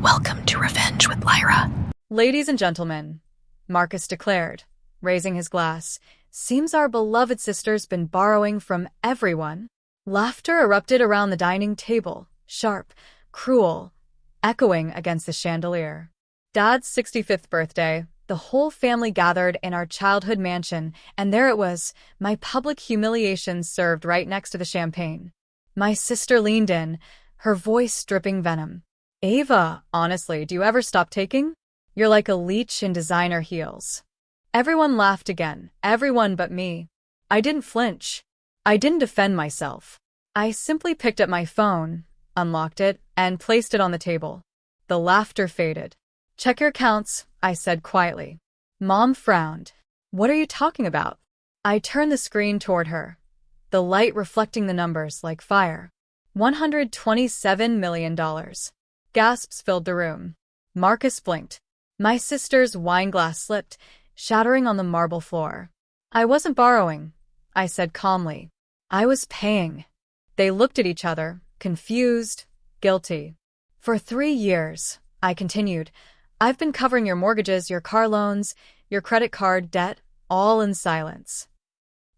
Welcome to Revenge with Lyra. Ladies and gentlemen, Marcus declared, raising his glass, seems our beloved sister's been borrowing from everyone. Laughter erupted around the dining table, sharp, cruel, echoing against the chandelier. Dad's 65th birthday, the whole family gathered in our childhood mansion, and there it was, my public humiliation served right next to the champagne. My sister leaned in, her voice dripping venom. Ava, honestly, do you ever stop taking? You're like a leech in designer heels. Everyone laughed again, everyone but me. I didn't flinch. I didn't defend myself. I simply picked up my phone, unlocked it, and placed it on the table. The laughter faded. Check your accounts, I said quietly. Mom frowned. What are you talking about? I turned the screen toward her, the light reflecting the numbers like fire. $127 million. Gasps filled the room. Marcus blinked. My sister's wine glass slipped, shattering on the marble floor. I wasn't borrowing, I said calmly. I was paying. They looked at each other, confused, guilty. For 3 years, I continued, I've been covering your mortgages, your car loans, your credit card debt, all in silence.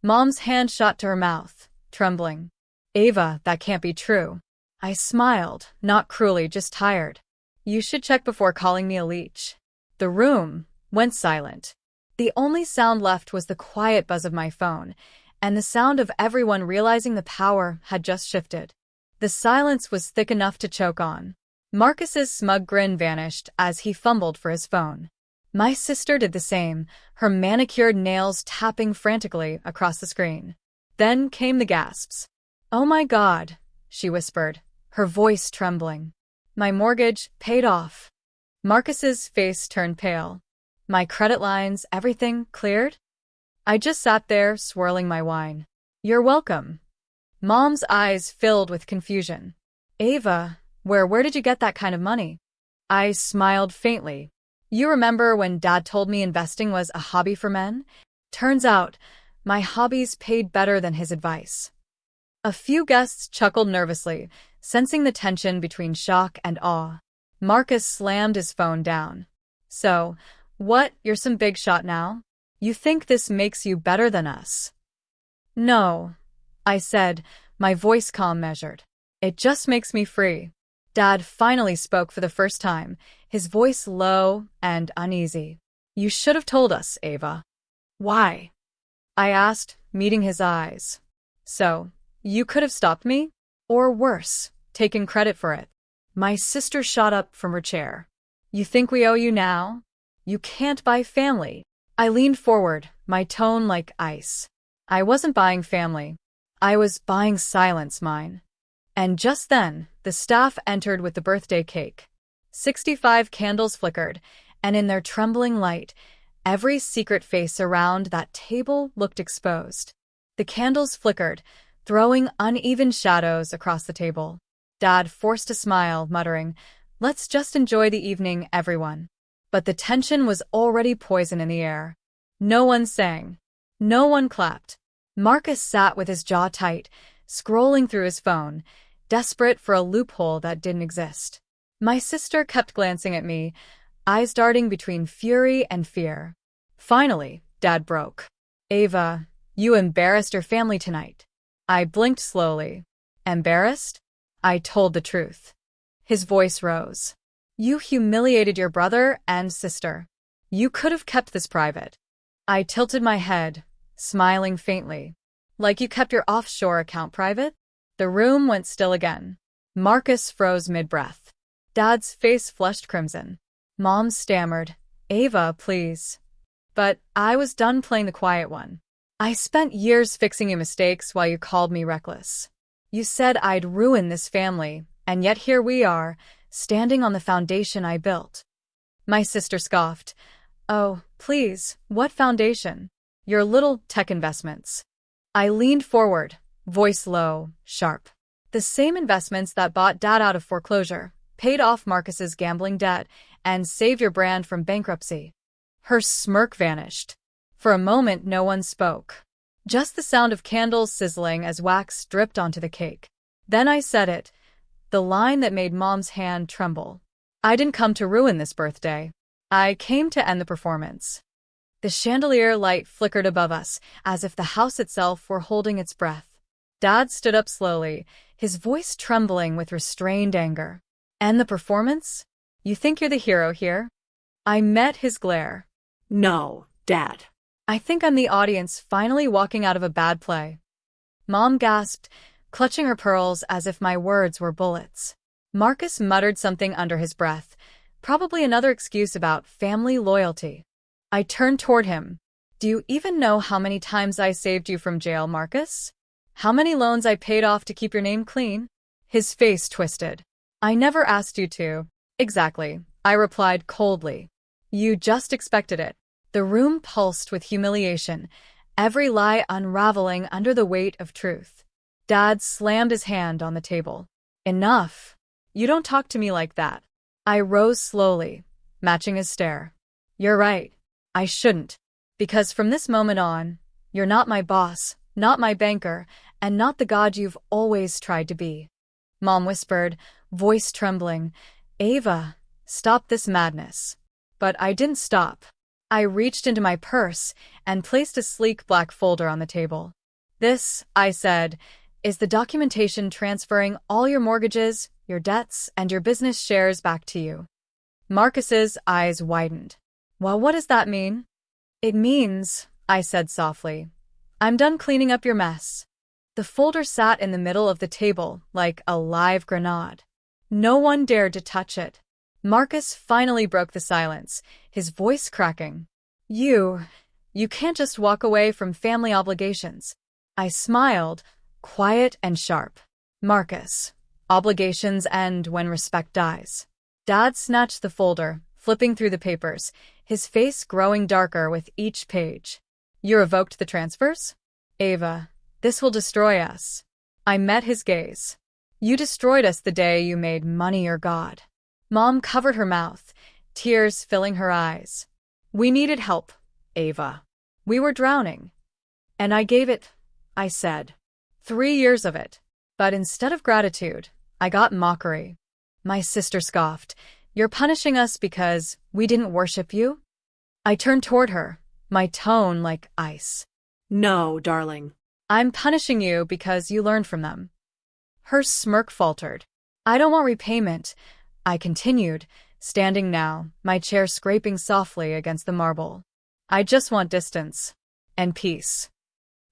Mom's hand shot to her mouth, trembling. Ava, that can't be true. I smiled, not cruelly, just tired. You should check before calling me a leech. The room went silent. The only sound left was the quiet buzz of my phone, and the sound of everyone realizing the power had just shifted. The silence was thick enough to choke on. Marcus's smug grin vanished as he fumbled for his phone. My sister did the same, her manicured nails tapping frantically across the screen. Then came the gasps. Oh my God, she whispered, her voice trembling. My mortgage paid off. Marcus's face turned pale. My credit lines, everything cleared? I just sat there, swirling my wine. You're welcome. Mom's eyes filled with confusion. Ava, where did you get that kind of money? I smiled faintly. You remember when Dad told me investing was a hobby for men? Turns out, my hobbies paid better than his advice. A few guests chuckled nervously, sensing the tension between shock and awe. Marcus slammed his phone down. So, what, you're some big shot now? You think this makes you better than us? No, I said, my voice calm measured. It just makes me free. Dad finally spoke for the first time, his voice low and uneasy. You should have told us, Ava. Why? I asked, meeting his eyes. So, you could have stopped me? Or worse, taken credit for it. My sister shot up from her chair. You think we owe you now? You can't buy family. I leaned forward, my tone like ice. I wasn't buying family. I was buying silence, mine. And just then, the staff entered with the birthday cake. 65 candles flickered, and in their trembling light, every secret face around that table looked exposed. The candles flickered, throwing uneven shadows across the table. Dad forced a smile, muttering, Let's just enjoy the evening, everyone. But the tension was already poison in the air. No one sang. No one clapped. Marcus sat with his jaw tight, scrolling through his phone, desperate for a loophole that didn't exist. My sister kept glancing at me, eyes darting between fury and fear. Finally, Dad broke. Ava, you embarrassed your family tonight. I blinked slowly. Embarrassed? I told the truth. His voice rose. You humiliated your brother and sister. You could have kept this private. I tilted my head, smiling faintly. Like you kept your offshore account private? The room went still again. Marcus froze mid-breath. Dad's face flushed crimson. Mom stammered, Ava, please. But I was done playing the quiet one. I spent years fixing your mistakes while you called me reckless. You said I'd ruin this family, and yet here we are, standing on the foundation I built. My sister scoffed. Oh, please, what foundation? Your little tech investments. I leaned forward, voice low, sharp. The same investments that bought Dad out of foreclosure, paid off Marcus's gambling debt, and saved your brand from bankruptcy. Her smirk vanished. For a moment, no one spoke. Just the sound of candles sizzling as wax dripped onto the cake. Then I said it, the line that made Mom's hand tremble. I didn't come to ruin this birthday. I came to end the performance. The chandelier light flickered above us, as if the house itself were holding its breath. Dad stood up slowly, his voice trembling with restrained anger. End the performance? You think you're the hero here? I met his glare. No, Dad. I think I'm the audience finally walking out of a bad play. Mom gasped, clutching her pearls as if my words were bullets. Marcus muttered something under his breath, probably another excuse about family loyalty. I turned toward him. Do you even know how many times I saved you from jail, Marcus? How many loans I paid off to keep your name clean? His face twisted. I never asked you to. Exactly, I replied coldly. You just expected it. The room pulsed with humiliation, every lie unraveling under the weight of truth. Dad slammed his hand on the table. Enough. You don't talk to me like that. I rose slowly, matching his stare. You're right. I shouldn't. Because from this moment on, you're not my boss, not my banker, and not the god you've always tried to be. Mom whispered, voice trembling, Ava, stop this madness. But I didn't stop. I reached into my purse and placed a sleek black folder on the table. This, I said, is the documentation transferring all your mortgages, your debts, and your business shares back to you. Marcus's eyes widened. Well, what does that mean? It means, I said softly, I'm done cleaning up your mess. The folder sat in the middle of the table like a live grenade. No one dared to touch it. Marcus finally broke the silence, his voice cracking. You can't just walk away from family obligations. I smiled, quiet and sharp. Marcus, obligations end when respect dies. Dad snatched the folder, flipping through the papers, his face growing darker with each page. You revoked the transfers? Ava, this will destroy us. I met his gaze. You destroyed us the day you made money your god. Mom covered her mouth, tears filling her eyes. We needed help, Ava. We were drowning. And I gave it, I said. 3 years of it. But instead of gratitude, I got mockery. My sister scoffed. You're punishing us because we didn't worship you? I turned toward her, my tone like ice. No, darling. I'm punishing you because you learned from them. Her smirk faltered. I don't want repayment, I continued, standing now, my chair scraping softly against the marble. I just want distance. And peace.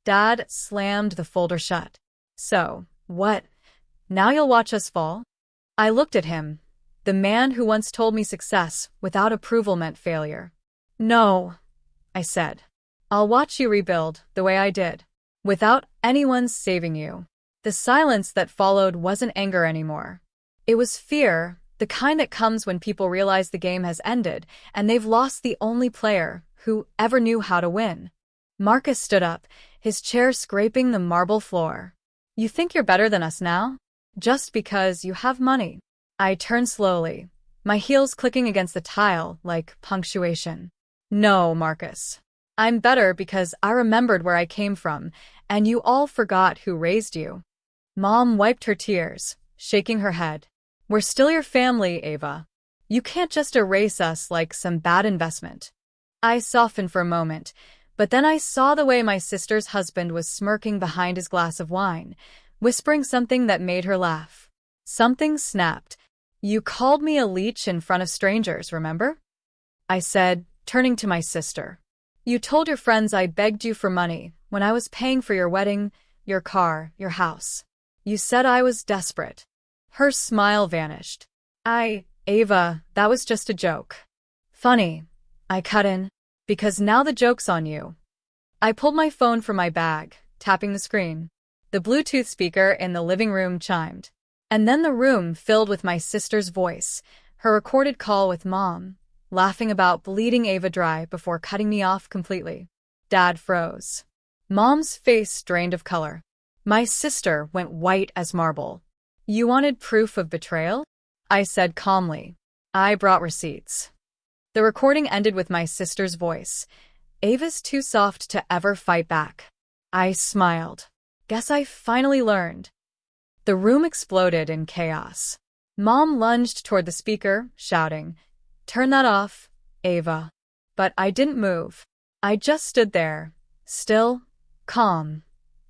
Dad slammed the folder shut. So, what? Now you'll watch us fall? I looked at him, the man who once told me success without approval meant failure. No, I said. I'll watch you rebuild the way I did, without anyone saving you. The silence that followed wasn't anger anymore. It was fear, the kind that comes when people realize the game has ended and they've lost the only player who ever knew how to win. Marcus stood up, his chair scraping the marble floor. You think you're better than us now? Just because you have money. I turned slowly, my heels clicking against the tile like punctuation. No, Marcus. I'm better because I remembered where I came from, and you all forgot who raised you. Mom wiped her tears, shaking her head. We're still your family, Ava. You can't just erase us like some bad investment. I softened for a moment, but then I saw the way my sister's husband was smirking behind his glass of wine, whispering something that made her laugh. Something snapped. You called me a leech in front of strangers, remember? I said, turning to my sister. You told your friends I begged you for money when I was paying for your wedding, your car, your house. You said I was desperate. Her smile vanished. Ava, that was just a joke. Funny, I cut in, because now the joke's on you. I pulled my phone from my bag, tapping the screen. The Bluetooth speaker in the living room chimed. And then the room filled with my sister's voice, her recorded call with Mom, laughing about bleeding Ava dry before cutting me off completely. Dad froze. Mom's face drained of color. My sister went white as marble. You wanted proof of betrayal? I said calmly. I brought receipts. The recording ended with my sister's voice. Ava's too soft to ever fight back. I smiled. Guess I finally learned. The room exploded in chaos. Mom lunged toward the speaker, shouting, "Turn that off, Ava." But I didn't move. I just stood there, still, calm,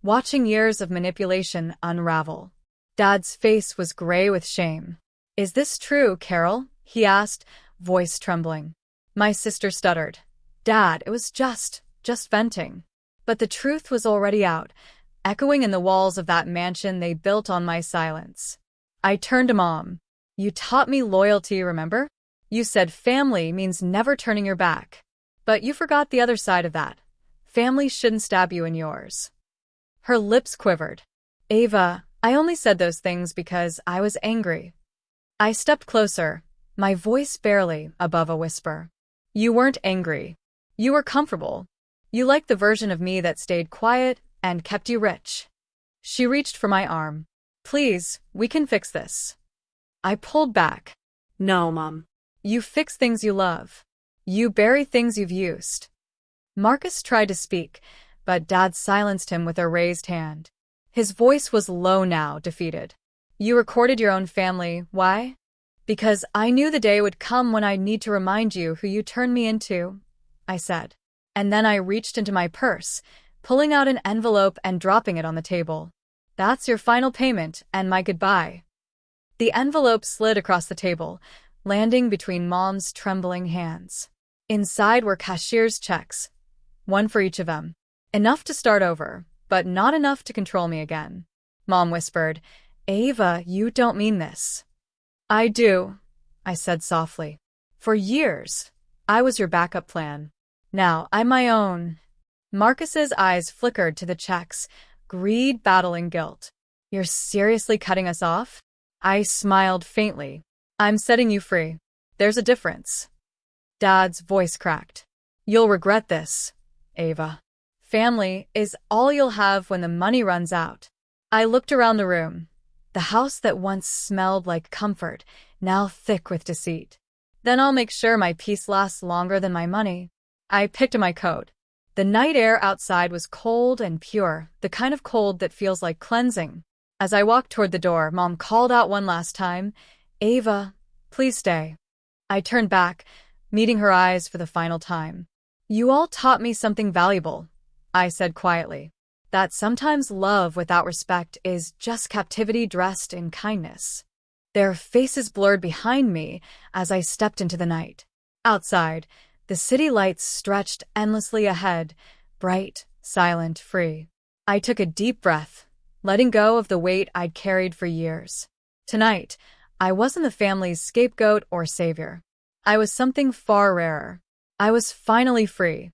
watching years of manipulation unravel. Dad's face was gray with shame. "Is this true, Carol?" he asked, voice trembling. My sister stuttered. "Dad, it was just venting." But the truth was already out, echoing in the walls of that mansion they built on my silence. I turned to Mom. "You taught me loyalty, remember? You said family means never turning your back. But you forgot the other side of that. Family shouldn't stab you in yours." Her lips quivered. "Ava, I only said those things because I was angry." I stepped closer, my voice barely above a whisper. "You weren't angry. You were comfortable. You liked the version of me that stayed quiet and kept you rich." She reached for my arm. "Please, we can fix this." I pulled back. No, Mom. "You fix things you love. You bury things you've used." Marcus tried to speak, but Dad silenced him with a raised hand. His voice was low now, defeated. "You recorded your own family. Why?" "Because I knew the day would come when I'd need to remind you who you turned me into," I said. And then I reached into my purse, pulling out an envelope and dropping it on the table. "That's your final payment and my goodbye." The envelope slid across the table, landing between Mom's trembling hands. Inside were cashier's checks, one for each of them. Enough to start over, but not enough to control me again. Mom whispered, "Ava, you don't mean this." "I do," I said softly. "For years, I was your backup plan. Now I'm my own." Marcus's eyes flickered to the checks, greed battling guilt. "You're seriously cutting us off?" I smiled faintly. "I'm setting you free. There's a difference." Dad's voice cracked. "You'll regret this, Ava. Family is all you'll have when the money runs out." I looked around the room. The house that once smelled like comfort, now thick with deceit. "Then I'll make sure my peace lasts longer than my money." I picked at my coat. The night air outside was cold and pure, the kind of cold that feels like cleansing. As I walked toward the door, Mom called out one last time, "Ava, please stay." I turned back, meeting her eyes for the final time. "You all taught me something valuable," I said quietly. "That sometimes love without respect is just captivity dressed in kindness." Their faces blurred behind me as I stepped into the night. Outside, the city lights stretched endlessly ahead, bright, silent, free. I took a deep breath, letting go of the weight I'd carried for years. Tonight, I wasn't the family's scapegoat or savior. I was something far rarer. I was finally free.